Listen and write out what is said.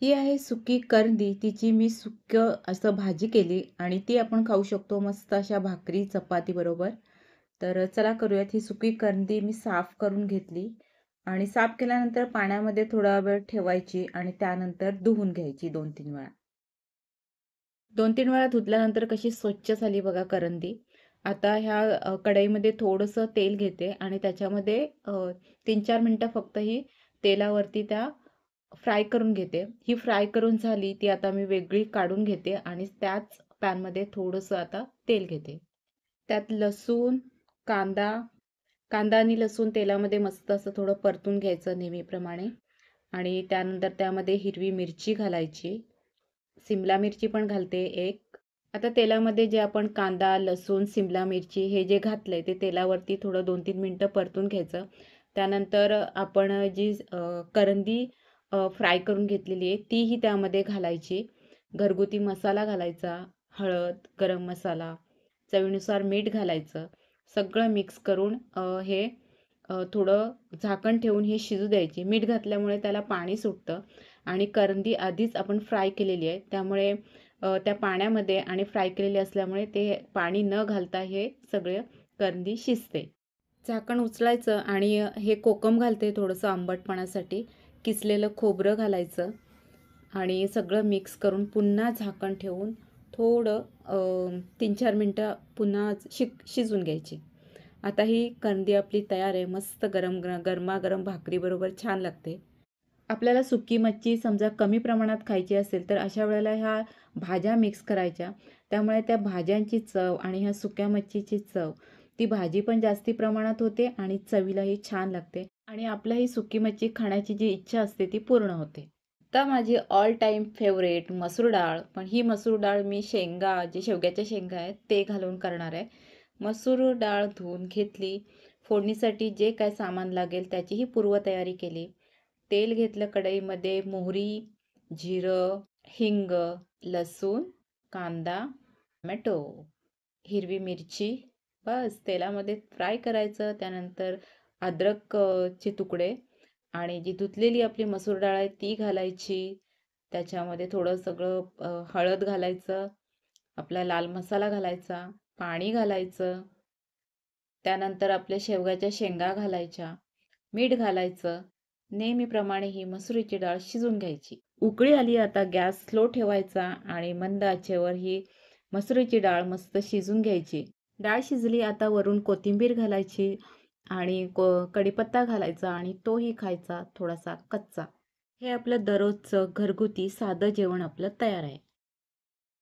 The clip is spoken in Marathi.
ही आहे सुकी करंदी. तिची मी सुक्कं असं भाजी केली आणि ती आपण खाऊ शकतो मस्त अशा भाकरी, चपाती बरोबर. तर चला करूयात. ही सुकी करंदी मी साफ करून घेतली आणि साफ केल्यानंतर पाण्यामध्ये थोडा वेळ ठेवायची आणि त्यानंतर धुवून घ्यायची 2-3 वेळा. 2-3 वेळा धुतल्यानंतर कशी स्वच्छ झाली बघा करंदी. आता ह्या कढईमध्ये थोडंसं तेल घेते आणि त्याच्यामध्ये 3-4 मिनिटं फक्त ही तेलावरती त्या फ्राय करून घेते. ही फ्राय करून झाली, ती आता मी वेगळी काढून घेते आणि त्याच पॅनमध्ये थोडंसं आता तेल घेते. त्यात लसूण, कांदा कांदा आणि लसूण तेलामध्ये मस्त असं थोडं परतून घ्यायचं नेहमीप्रमाणे आणि त्यानंतर त्यामध्ये हिरवी मिरची घालायची. सिमला मिरची पण घालते एक. आता तेलामध्ये जे आपण कांदा, लसूण, सिमला मिरची हे जे घातलंय ते तेलावरती थोडं 2-3 मिनिटं परतून घ्यायचं. त्यानंतर आपण जी करंदी फ्राय करून घेतलेली आहे तीही त्यामध्ये घालायची. घरगुती मसाला घालायचा, हळद, गरम मसाला, चवीनुसार मीठ घालायचं. सगळं मिक्स करून हे थोडं झाकण ठेवून हे शिजू द्यायची. मीठ घातल्यामुळे त्याला पाणी सुटतं आणि करंदी आधीच आपण फ्राय केलेली आहे. त्यामुळे त्या पाण्यामध्ये आणि फ्राय केलेली असल्यामुळे ते पाणी न घालता हे सगळं करंदी शिजते. झाकण उचलायचं आणि हे कोकम घालते थोडंसं आंबटपणासाठी. किसलेलं खोबरं घालायचं आणि सगळं मिक्स करून पुन्हा झाकण ठेवून थोडं 3-4 मिनटं पुन्हा शिजून घ्यायची. आता ही करंदी आपली तयार आहे. मस्त गरमागरम भाकरीबरोबर छान लागते. आपल्याला सुकी मच्छी समजा कमी प्रमाणात खायची असेल तर अशा वेळेला ह्या भाज्या मिक्स करायच्या. त्यामुळे त्या भाज्यांची चव आणि ह्या सुक्या मच्छीची चव, ती भाजी पण जास्ती प्रमाणात होते आणि चवीलाही छान लागते आणि आपल्या ही सुकी मच्छी खाण्याची जी इच्छा असते ती पूर्ण होते. आता माझी ऑल टाईम फेवरेट मसूर डाळ. पण ही मसूर डाळ मी जे शेवग्याच्या शेंगा आहेत ते घालून करणार आहे. मसूर डाळ धुवून घेतली. फोडणीसाठी जे काय सामान लागेल त्याचीही पूर्वतयारी केली. तेल घेतलं कढईमध्ये. मोहरी, जिरं, हिंग, लसूण, कांदा, टोमॅटो, हिरवी मिरची बस तेलामध्ये फ्राय करायचं. त्यानंतर चे तुकडे आणि जी धुतलेली आपली मसूर डाळ आहे ती घालायची. त्याच्यामध्ये थोडं सगळं हळद घालायचं, आपला लाल मसाला घालायचा, पाणी घालायचं. त्यानंतर आपल्या शेवगाच्या शेंगा घालायच्या, मीठ घालायचं. नेहमीप्रमाणे ही मसुरीची डाळ शिजून घ्यायची. उकळी आली आता गॅस स्लो ठेवायचा आणि मंद आचेवर ही मसुरीची डाळ मस्त शिजून घ्यायची. डाळ शिजली आता वरून कोथिंबीर घालायची आणि कढीपत्ता घालायचा आणि तोही खायचा थोडासा कच्चा. हे आपलं दररोजचं घरगुती साधं जेवण आपलं तयार आहे.